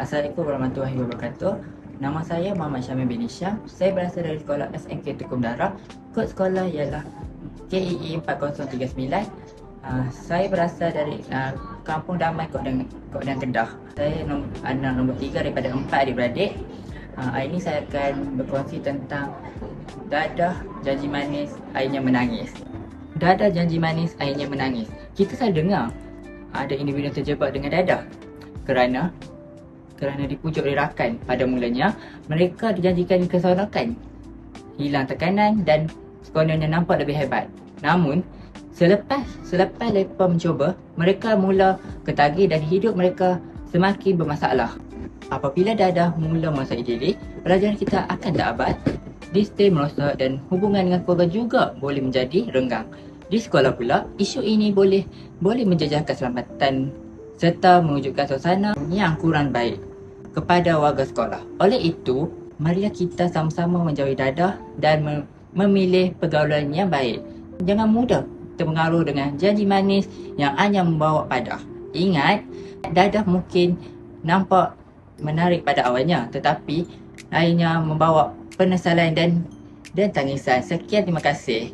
Assalamualaikum warahmatullahi wabarakatuh. Nama saya Muhammad Syamil bin Isyam. Saya berasal dari sekolah SMK Tukum Darah. Kod sekolah ialah KEE 4039. Saya berasal dari Kampung Damai Kodang Kedah. Saya anak nombor 3 daripada 4 adik-beradik. Hari ini saya akan berkongsi tentang dadah janji manis airnya menangis. Dadah janji manis airnya menangis. Kita selalu dengar ada individu yang terjebak dengan dadah kerana dipujuk oleh rakan. Pada mulanya, mereka dijanjikan keseronokan, hilang tekanan dan sekononnya nampak lebih hebat. Namun, selepas mereka mencuba, mereka mula ketagih dan hidup mereka semakin bermasalah. Apabila dadah mula masa idyllik, pelajaran kita akan tak abad, display merosak dan hubungan dengan keluarga juga boleh menjadi renggang. Di sekolah pula, isu ini boleh menjejaskan keselamatan serta mewujudkan suasana yang kurang baik kepada warga sekolah. Oleh itu, marilah kita sama-sama menjauhi dadah dan memilih pergaulan yang baik. Jangan mudah terpengaruh dengan janji manis yang hanya membawa padah. Ingat, dadah mungkin nampak menarik pada awalnya, tetapi akhirnya membawa penyesalan dan tangisan. Sekian, terima kasih.